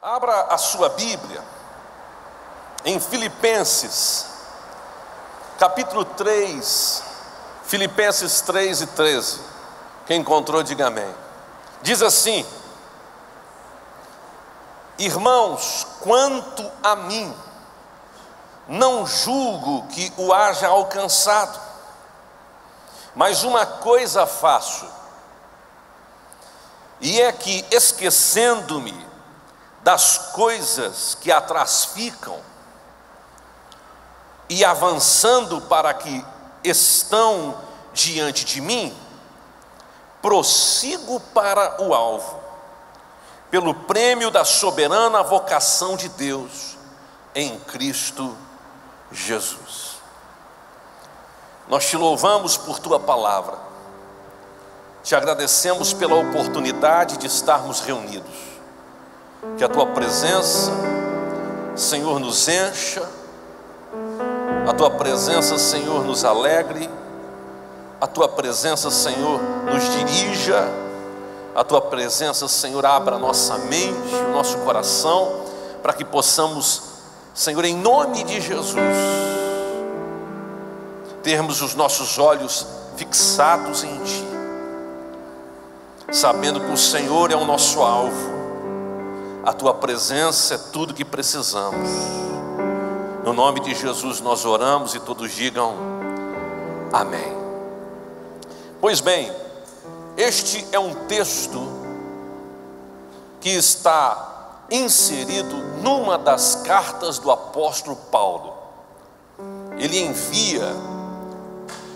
Abra a sua Bíblia em Filipenses, capítulo 3, Filipenses 3 e 13. Quem encontrou, diga amém. Diz assim: irmãos, quanto a mim, não julgo que o haja alcançado, mas uma coisa faço, e é que, esquecendo-me das coisas que atrás ficam e avançando para que estão diante de mim, prossigo para o alvo, pelo prêmio da soberana vocação de Deus em Cristo Jesus. Nós te louvamos por tua palavra, te agradecemos pela oportunidade de estarmos reunidos. Que a tua presença, Senhor, nos encha, a tua presença, Senhor, nos alegre, a tua presença, Senhor, nos dirija, a tua presença, Senhor, abra a nossa mente, o nosso coração, para que possamos, Senhor, em nome de Jesus, termos os nossos olhos fixados em Ti, sabendo que o Senhor é o nosso alvo. A tua presença é tudo que precisamos. No nome de Jesus nós oramos e todos digam amém. Pois bem, este é um texto que está inserido numa das cartas do apóstolo Paulo. Ele envia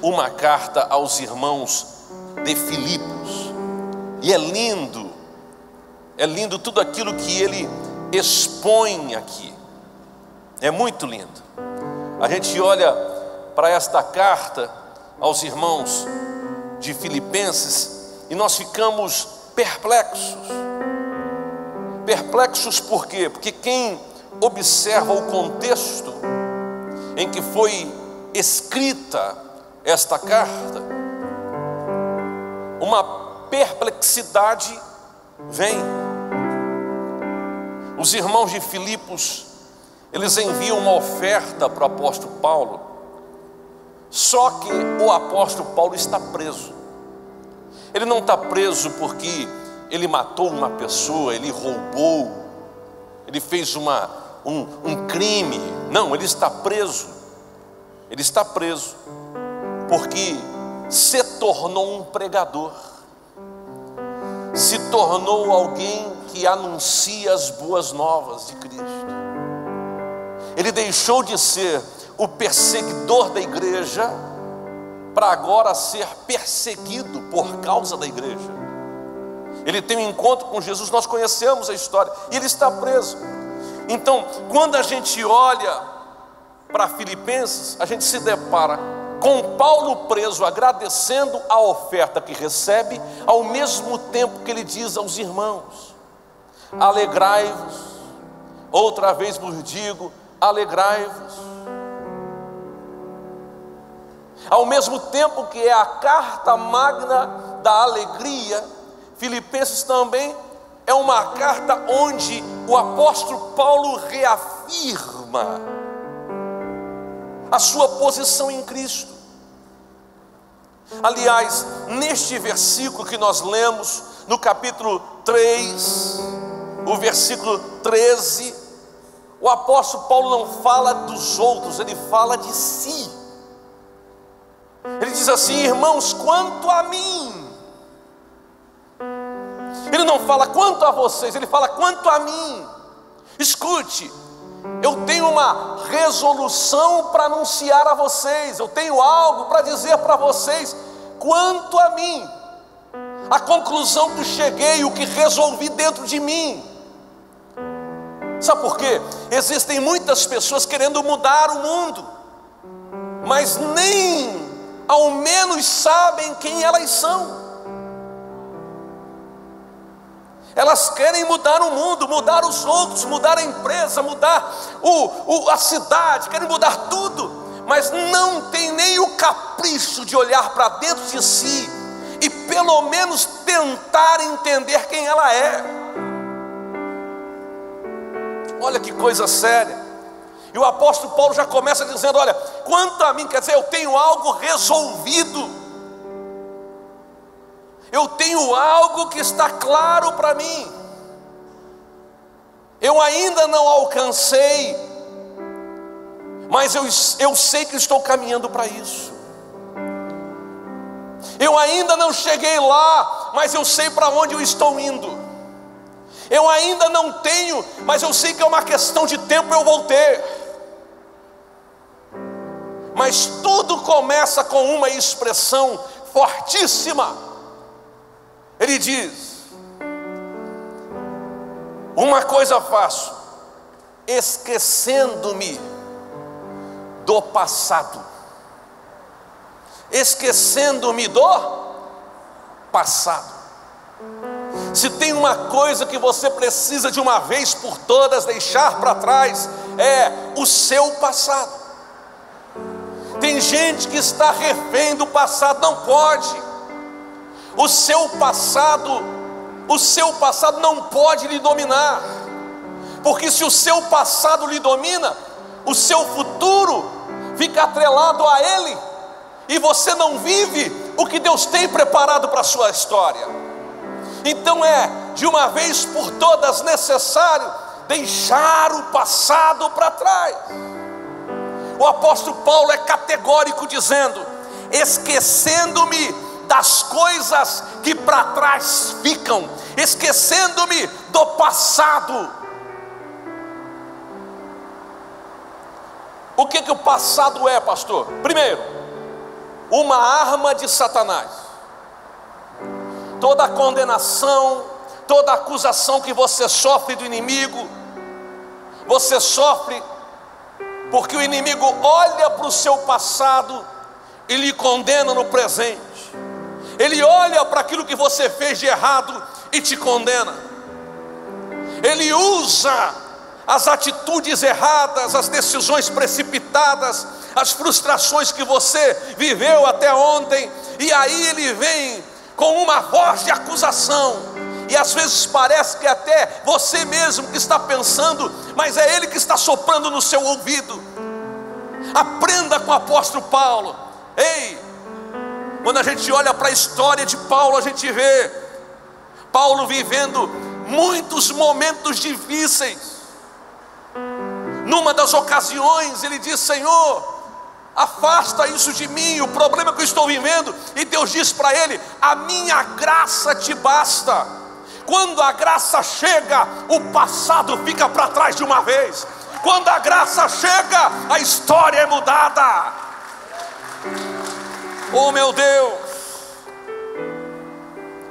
uma carta aos irmãos de Filipos, e é lindo tudo aquilo que ele expõe aqui. É muito lindo. A gente olha para esta carta aos irmãos de Filipenses e nós ficamos perplexos. Perplexos por quê? Porque quem observa o contexto em que foi escrita esta carta, uma perplexidade vem. Os irmãos de Filipos, eles enviam uma oferta para o apóstolo Paulo, só que o apóstolo Paulo está preso. Ele não está preso porque ele matou uma pessoa, ele roubou, ele fez um crime. Não, ele está preso. Ele está preso porque se tornou um pregador, se tornou alguém que anuncia as boas novas de Cristo. Ele deixou de ser o perseguidor da igreja para agora ser perseguido por causa da igreja. Ele tem um encontro com Jesus, nós conhecemos a história, e ele está preso. Então, quando a gente olha para Filipenses, a gente se depara com Paulo preso, agradecendo a oferta que recebe, ao mesmo tempo que ele diz aos irmãos: alegrai-vos. Outra vez vos digo, alegrai-vos. Ao mesmo tempo que é a carta magna da alegria, Filipenses também é uma carta onde o apóstolo Paulo reafirma a sua posição em Cristo. Aliás, neste versículo que nós lemos, no capítulo 3, o versículo 13, o apóstolo Paulo não fala dos outros, ele fala de si. Ele diz assim: irmãos, quanto a mim. Ele não fala quanto a vocês, ele fala quanto a mim. Escute, eu tenho uma resolução para anunciar a vocês, eu tenho algo para dizer para vocês. Quanto a mim, a conclusão que cheguei, o que resolvi dentro de mim. Sabe por quê? Existem muitas pessoas querendo mudar o mundo, mas nem ao menos sabem quem elas são. Elas querem mudar o mundo, mudar os outros, mudar a empresa, mudar a cidade, querem mudar tudo, mas não tem nem o capricho de olhar para dentro de si e pelo menos tentar entender quem ela é. Olha que coisa séria. E o apóstolo Paulo já começa dizendo: olha, quanto a mim, quer dizer, eu tenho algo resolvido, eu tenho algo que está claro para mim. Eu ainda não alcancei, mas eu sei que estou caminhando para isso. Eu ainda não cheguei lá, mas eu sei para onde eu estou indo. Eu ainda não tenho, mas eu sei que é uma questão de tempo, eu vou ter. Mas tudo começa com uma expressão fortíssima. Ele diz: uma coisa faço, esquecendo-me do passado. Esquecendo-me do passado. Se tem uma coisa que você precisa de uma vez por todas deixar para trás, é o seu passado. Tem gente que está refém do passado, não pode. O seu passado não pode lhe dominar, porque se o seu passado lhe domina, o seu futuro fica atrelado a ele, e você não vive o que Deus tem preparado para a sua história. Então é, de uma vez por todas, necessário deixar o passado para trás. O apóstolo Paulo é categórico dizendo: esquecendo-me das coisas que para trás ficam, esquecendo-me do passado. O que o passado é, pastor? Primeiro, uma arma de Satanás. Toda condenação, toda acusação que você sofre do inimigo, você sofre porque o inimigo olha para o seu passado e lhe condena no presente. Ele olha para aquilo que você fez de errado e te condena. Ele usa as atitudes erradas, as decisões precipitadas, as frustrações que você viveu até ontem, e aí ele vem com uma voz de acusação, e às vezes parece que até você mesmo que está pensando, mas é ele que está soprando no seu ouvido. Aprenda com o apóstolo Paulo. Ei, quando a gente olha para a história de Paulo, a gente vê Paulo vivendo muitos momentos difíceis. Numa das ocasiões ele diz: Senhor, afasta isso de mim, o problema que eu estou vivendo. E Deus diz para ele: a minha graça te basta. Quando a graça chega, o passado fica para trás de uma vez. Quando a graça chega, a história é mudada. Oh meu Deus.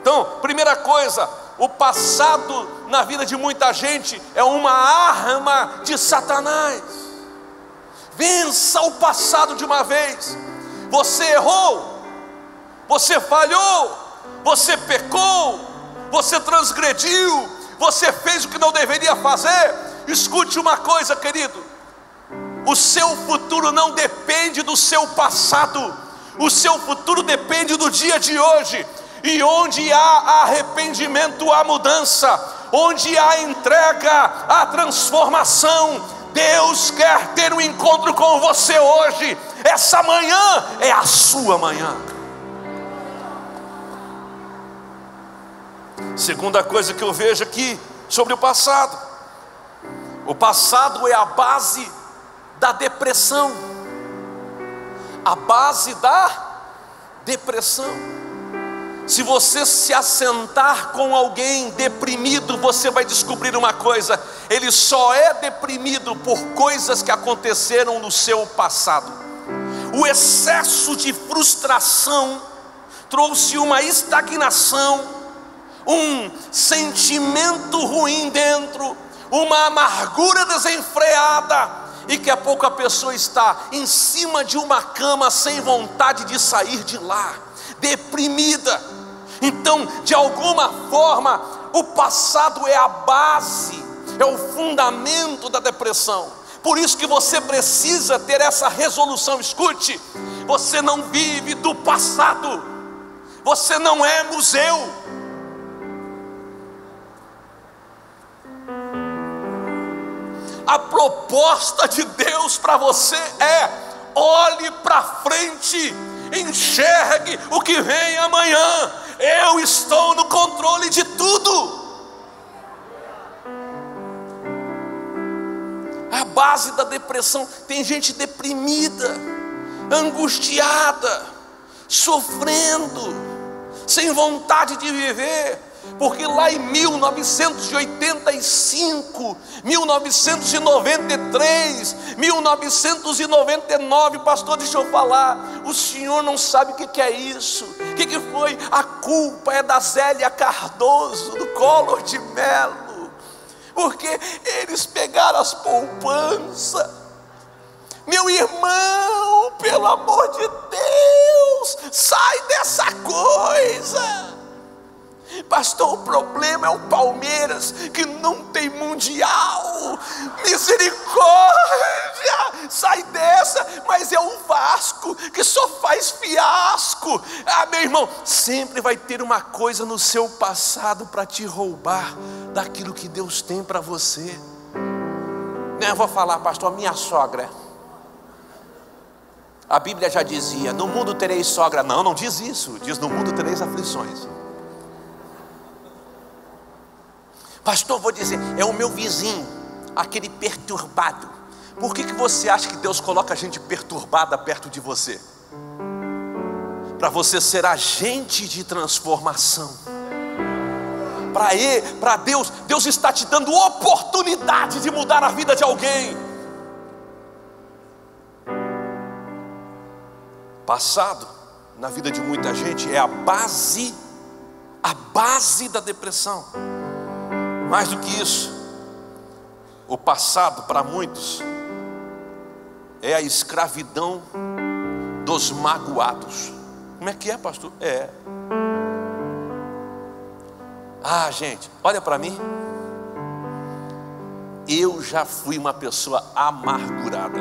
Então, primeira coisa, o passado na vida de muita gente é uma arma de Satanás. Vença o passado de uma vez. Você errou, você falhou, você pecou, você transgrediu, você fez o que não deveria fazer. Escute uma coisa, querido: o seu futuro não depende do seu passado, o seu futuro depende do dia de hoje. E onde há arrependimento, há mudança. Onde há entrega, há transformação. Deus quer ter um encontro com você hoje. Essa manhã é a sua manhã. Segunda coisa que eu vejo aqui sobre o passado: o passado é a base da depressão. A base da depressão. Se você se assentar com alguém deprimido, você vai descobrir uma coisa: ele só é deprimido por coisas que aconteceram no seu passado. O excesso de frustração trouxe uma estagnação, um sentimento ruim dentro, uma amargura desenfreada, e daqui a pouco a pessoa está em cima de uma cama sem vontade de sair de lá, deprimida. Então, de alguma forma, o passado é a base, é o fundamento da depressão. Por isso que você precisa ter essa resolução. Escute, você não vive do passado, você não é museu. A proposta de Deus para você é: olhe para frente, enxergue o que vem amanhã. Eu estou no controle de tudo. A base da depressão, tem gente deprimida, angustiada, sofrendo, sem vontade de viver, porque lá em 1985, 1993, 1999, pastor, deixa eu falar, o senhor não sabe o que é isso. O que foi? A culpa é da Zélia Cardoso, do Collor de Mello, porque eles pegaram as poupanças. Meu irmão, pelo amor de Deus, sai dessa coisa. Pastor, o problema é o Palmeiras, que não tem mundial. Misericórdia, sai dessa. Mas é o Vasco, que só faz fiasco. Meu irmão, sempre vai ter uma coisa no seu passado para te roubar daquilo que Deus tem para você. Eu vou falar, pastor, a minha sogra, a Bíblia já dizia: no mundo tereis sogra. Não, não diz isso, diz: no mundo tereis aflições. Pastor, vou dizer, é o meu vizinho, aquele perturbado. Por que você acha que Deus coloca a gente perturbada perto de você? Para você ser agente de transformação. Para Deus está te dando oportunidade de mudar a vida de alguém. Passado, na vida de muita gente, é a base da depressão. Mais do que isso, o passado para muitos é a escravidão dos magoados. Como é que é, pastor? Gente, olha para mim. Eu já fui uma pessoa amargurada,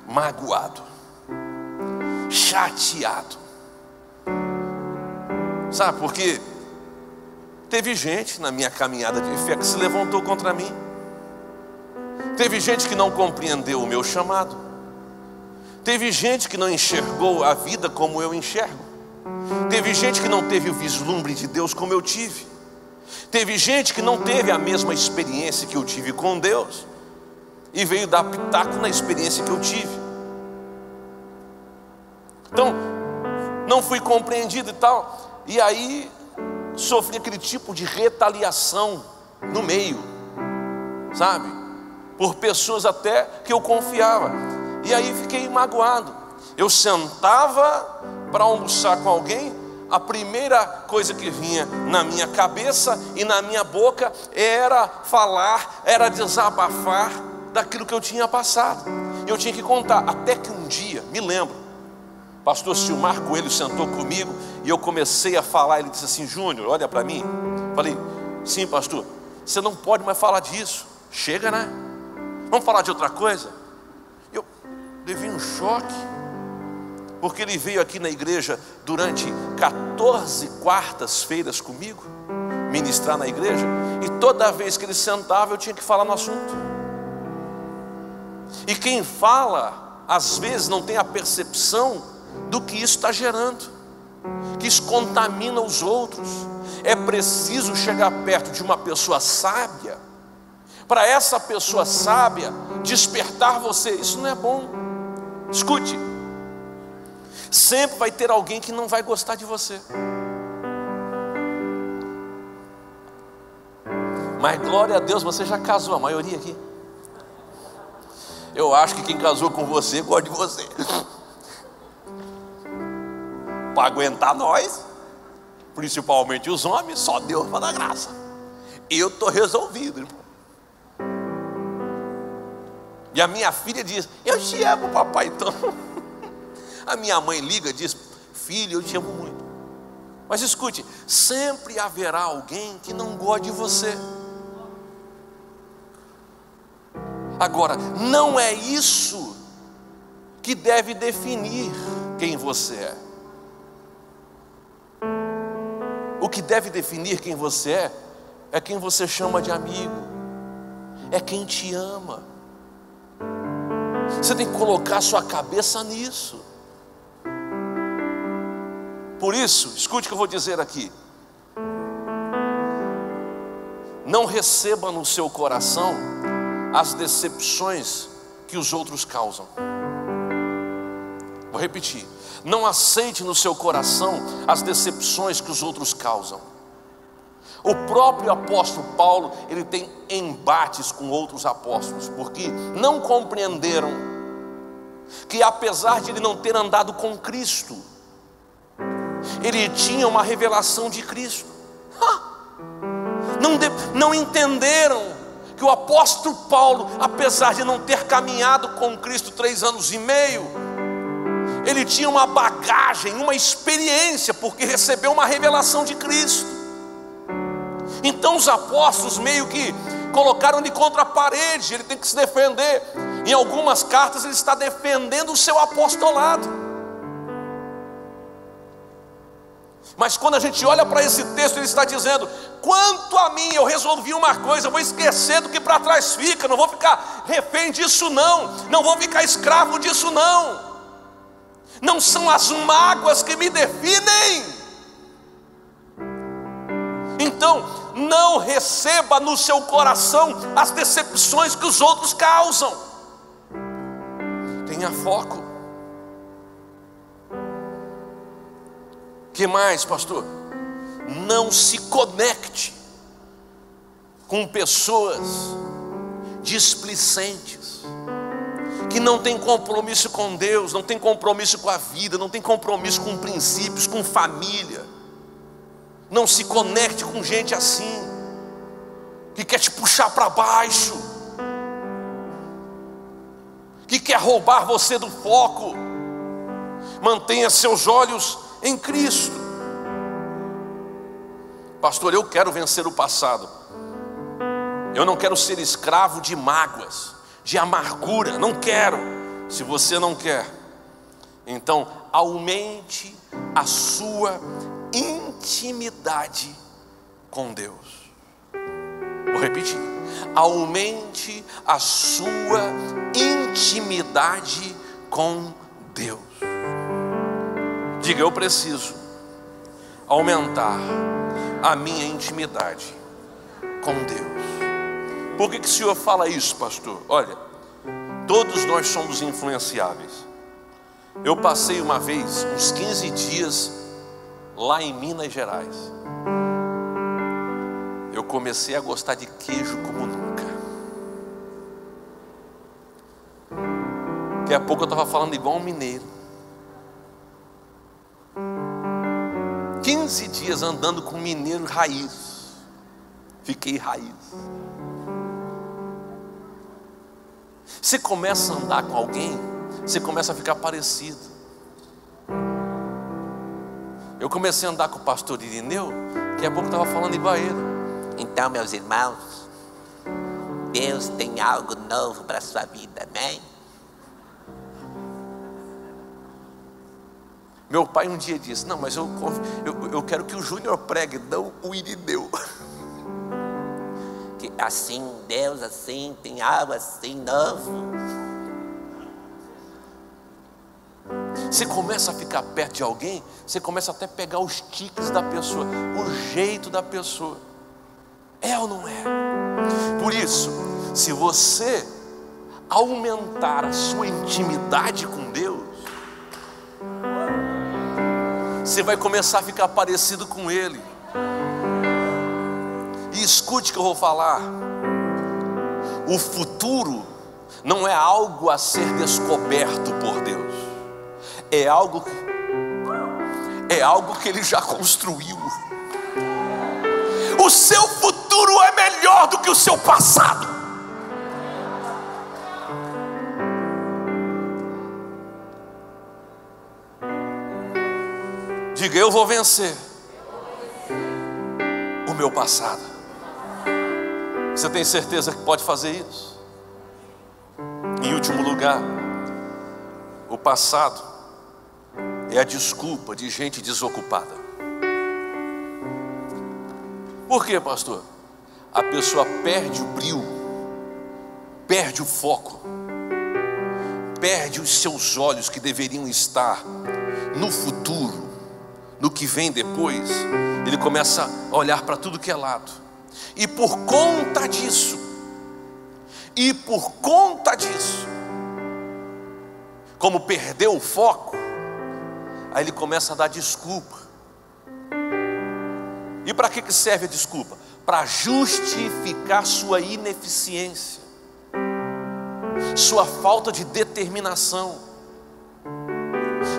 magoado, chateado. Sabe por quê? Teve gente na minha caminhada de fé que se levantou contra mim. Teve gente que não compreendeu o meu chamado. Teve gente que não enxergou a vida como eu enxergo. Teve gente que não teve o vislumbre de Deus como eu tive. Teve gente que não teve a mesma experiência que eu tive com Deus e veio dar pitaco na experiência que eu tive. Então, não fui compreendido e tal. E aí sofri aquele tipo de retaliação no meio, sabe? Por pessoas até que eu confiava. E aí fiquei magoado. Eu sentava para almoçar com alguém, a primeira coisa que vinha na minha cabeça e na minha boca era falar, era desabafar daquilo que eu tinha passado. Eu tinha que contar, até que um dia, me lembro, pastor Silmar Coelho sentou comigo e eu comecei a falar. Ele disse assim: Júnior, olha para mim. Falei: sim, pastor, você não pode mais falar disso. Chega, né? Vamos falar de outra coisa? Eu levei um choque, porque ele veio aqui na igreja durante 14 quartas-feiras comigo, ministrar na igreja, e toda vez que ele sentava eu tinha que falar no assunto. E quem fala, às vezes não tem a percepção do que isso está gerando, que isso contamina os outros. É preciso chegar perto de uma pessoa sábia, para essa pessoa sábia despertar você. Isso não é bom. Escute, sempre vai ter alguém que não vai gostar de você, mas glória a Deus, você já casou, a maioria aqui. Eu acho que quem casou com você gosta de você. Para aguentar nós, principalmente os homens, só Deus para dar graça. Eu estou resolvido, irmão. E a minha filha diz: eu te amo, papai. Então a minha mãe liga e diz: filho, eu te amo muito. Mas escute, sempre haverá alguém que não gosta de você. Agora, não é isso que deve definir quem você é. O que deve definir quem você é quem você chama de amigo, é quem te ama. Você tem que colocar sua cabeça nisso. Por isso, escute o que eu vou dizer aqui. Não receba no seu coração as decepções que os outros causam. Vou repetir. Não aceite no seu coração as decepções que os outros causam. O próprio apóstolo Paulo, ele tem embates com outros apóstolos, porque não compreenderam que apesar de ele não ter andado com Cristo, ele tinha uma revelação de Cristo. Não entenderam que o apóstolo Paulo, apesar de não ter caminhado com Cristo 3 anos e meio, ele tinha uma bagagem, uma experiência, porque recebeu uma revelação de Cristo. Então os apóstolos meio que colocaram ele contra a parede, ele tem que se defender. Em algumas cartas ele está defendendo o seu apostolado. Mas quando a gente olha para esse texto, ele está dizendo: quanto a mim, eu resolvi uma coisa, eu vou esquecer do que para trás fica, não vou ficar refém disso não vou ficar escravo disso não são as mágoas que me definem. Então, não receba no seu coração as decepções que os outros causam. Tenha foco. Que mais, pastor? Não se conecte com pessoas displicentes, que não tem compromisso com Deus, não tem compromisso com a vida, não tem compromisso com princípios, com família. Não se conecte com gente assim, que quer te puxar para baixo, que quer roubar você do foco. Mantenha seus olhos em Cristo. Pastor, eu quero vencer o passado. Eu não quero ser escravo de mágoas, de amargura, não quero. Se você não quer, então aumente a sua intimidade com Deus. Vou repetir. Aumente a sua intimidade com Deus. Diga: eu preciso aumentar a minha intimidade com Deus. Por que o senhor fala isso, pastor? Olha, todos nós somos influenciáveis. Eu passei uma vez uns 15 dias lá em Minas Gerais. Eu comecei a gostar de queijo como nunca. Daqui a pouco eu estava falando igual um mineiro. 15 dias andando com um mineiro raiz. Fiquei raiz. Você começa a andar com alguém, você começa a ficar parecido. Eu comecei a andar com o pastor Irineu, daqui a pouco eu estava falando igual a ele. Então, meus irmãos, Deus tem algo novo para a sua vida, amém? Meu pai um dia disse: não, mas eu quero que o Júnior pregue, não o Irineu. Que assim, Deus assim, tem algo assim novo. Você começa a ficar perto de alguém, você começa até a pegar os tiques da pessoa, o jeito da pessoa. É ou não é? Por isso, se você aumentar a sua intimidade com Deus, você vai começar a ficar parecido com Ele. E escute o que eu vou falar. O futuro não é algo a ser descoberto por Deus. É algo que Ele já construiu. O seu futuro é melhor do que o seu passado. Diga: eu vou vencer o meu passado. Você tem certeza que pode fazer isso? Em último lugar, o passado é a desculpa de gente desocupada. Por quê, pastor? A pessoa perde o brio perde o foco, perde os seus olhos que deveriam estar no futuro, no que vem depois, ele começa a olhar para tudo que é lado. E por conta disso, como perdeu o foco, aí ele começa a dar desculpa. E para que serve a desculpa? Para justificar sua ineficiência, sua falta de determinação,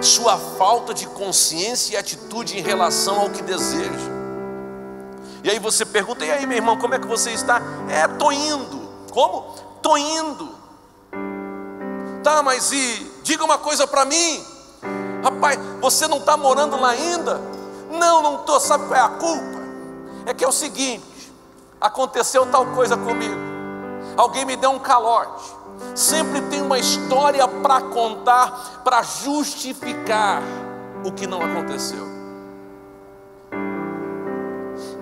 sua falta de consciência e atitude em relação ao que deseja. E aí você pergunta: e aí, meu irmão, como é que você está? Tô indo. Como? Tô indo. Tá, mas diga uma coisa para mim. Rapaz, você não está morando lá ainda? Não estou. Sabe qual é a culpa? É que é o seguinte: aconteceu tal coisa comigo, alguém me deu um calote. Sempre tem uma história para contar, para justificar o que não aconteceu.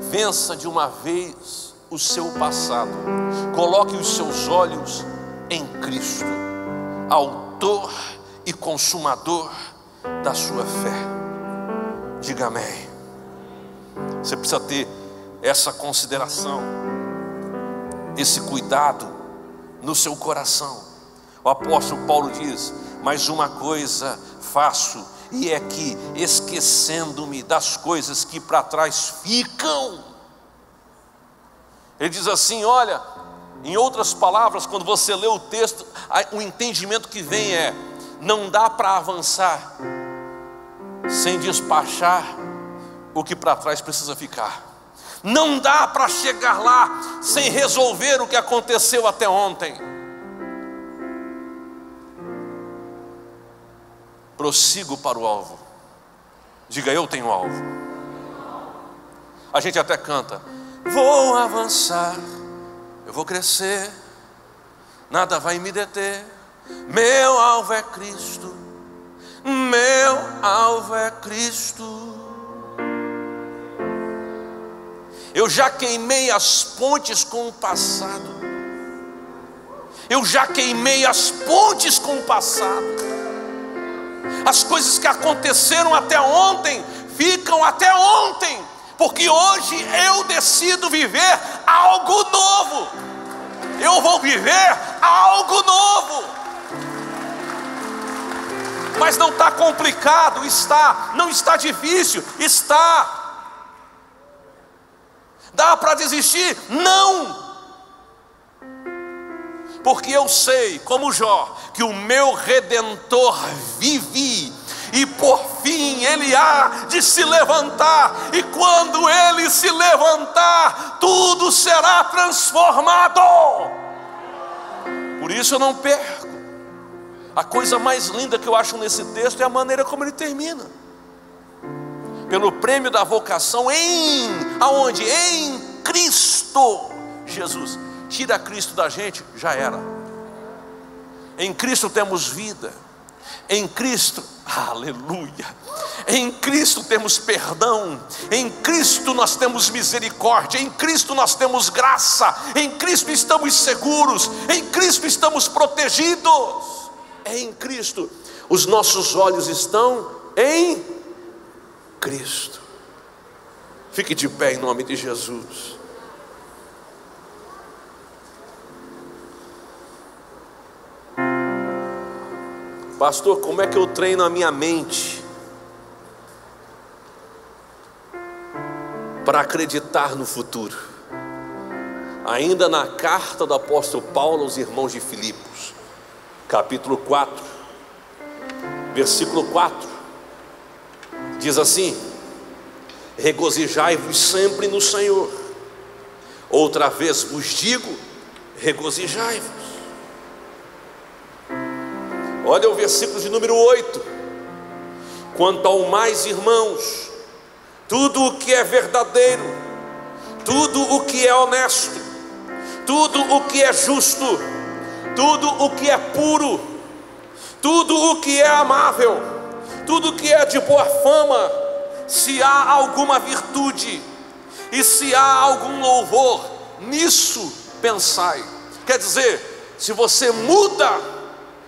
Vença de uma vez o seu passado, coloque os seus olhos em Cristo, autor e consumador da sua fé. Diga amém. Você precisa ter essa consideração, esse cuidado no seu coração. O apóstolo Paulo diz: mas uma coisa faço, e é que, esquecendo-me das coisas que para trás ficam. Ele diz assim, olha, em outras palavras, quando você lê o texto, o entendimento que vem é: não dá para avançar sem despachar o que para trás precisa ficar. Não dá para chegar lá sem resolver o que aconteceu até ontem. Prossigo para o alvo. Diga: eu tenho alvo. A gente até canta: vou avançar, eu vou crescer, nada vai me deter. Meu alvo é Cristo, meu alvo é Cristo. Eu já queimei as pontes com o passado. Eu já queimei as pontes com o passado. As coisas que aconteceram até ontem ficam até ontem, porque hoje eu decido viver algo novo. Eu vou viver algo novo. Mas não está complicado? Está. Não está difícil? Está. Dá para desistir? Não. Porque eu sei, como Jó, que o meu Redentor vive, e por fim ele há de se levantar, e quando ele se levantar, tudo será transformado. Por isso eu não perco. A coisa mais linda que eu acho nesse texto é a maneira como ele termina. Pelo prêmio da vocação aonde? Em Cristo Jesus. Tira Cristo da gente, já era. Em Cristo temos vida. Em Cristo, aleluia. Em Cristo temos perdão. Em Cristo nós temos misericórdia. Em Cristo nós temos graça. Em Cristo estamos seguros. Em Cristo estamos protegidos. É em Cristo. Os nossos olhos estão em Cristo. Fique de pé em nome de Jesus. Pastor, como é que eu treino a minha mente para acreditar no futuro? Ainda na carta do apóstolo Paulo aos irmãos de Filipos, capítulo 4, versículo 4, diz assim: regozijai-vos sempre no Senhor. Outra vez vos digo, regozijai-vos. Olha o versículo de número 8. Quanto ao mais, irmãos, tudo o que é verdadeiro, tudo o que é honesto, tudo o que é justo, tudo o que é puro, tudo o que é amável, tudo o que é de boa fama, se há alguma virtude e se há algum louvor, nisso pensai. Quer dizer, se você muda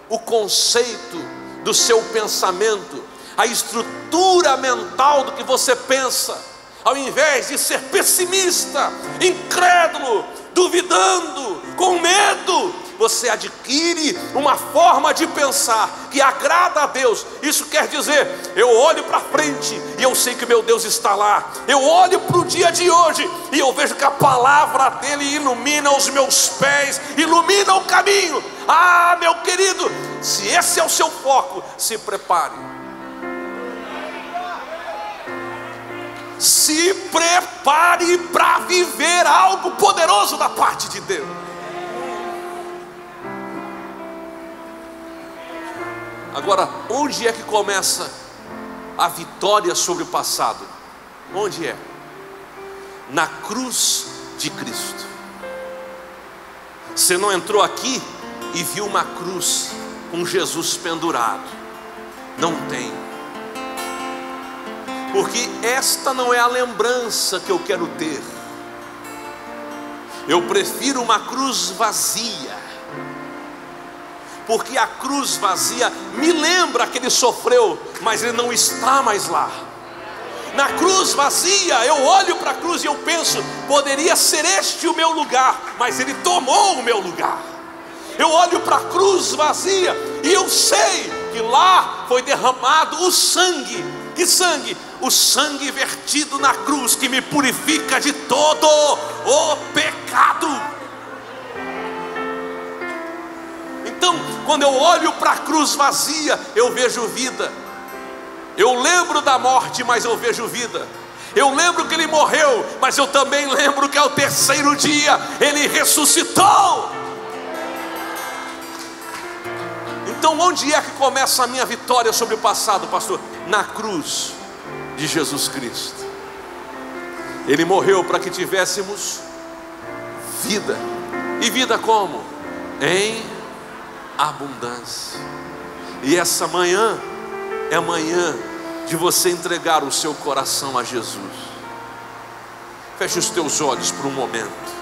o conceito do seu pensamento, a estrutura mental do que você pensa, ao invés de ser pessimista, incrédulo, duvidando, com medo, você adquire uma forma de pensar que agrada a Deus. Isso quer dizer, eu olho para frente e eu sei que meu Deus está lá. Eu olho para o dia de hoje e eu vejo que a palavra dele ilumina os meus pés, ilumina o caminho. Ah, meu querido, se esse é o seu foco, se prepare. Se prepare para viver algo poderoso da parte de Deus. Agora, onde é que começa a vitória sobre o passado? Onde é? Na cruz de Cristo. Você não entrou aqui e viu uma cruz com Jesus pendurado. Não tem. Porque esta não é a lembrança que eu quero ter. Eu prefiro uma cruz vazia. Porque a cruz vazia me lembra que ele sofreu, mas ele não está mais lá. Na cruz vazia, eu olho para a cruz e eu penso, poderia ser este o meu lugar, mas ele tomou o meu lugar. Eu olho para a cruz vazia e eu sei que lá foi derramado o sangue. Que sangue? O sangue vertido na cruz, que me purifica de todo o pecado. Então, quando eu olho para a cruz vazia, eu vejo vida. Eu lembro da morte, mas eu vejo vida. Eu lembro que ele morreu, mas eu também lembro que ao terceiro dia ele ressuscitou. Então, onde é que começa a minha vitória sobre o passado, pastor? Na cruz de Jesus Cristo. Ele morreu para que tivéssemos vida. E vida como? Em abundância. E essa manhã é manhã de você entregar o seu coração a Jesus. Feche os teus olhos por um momento.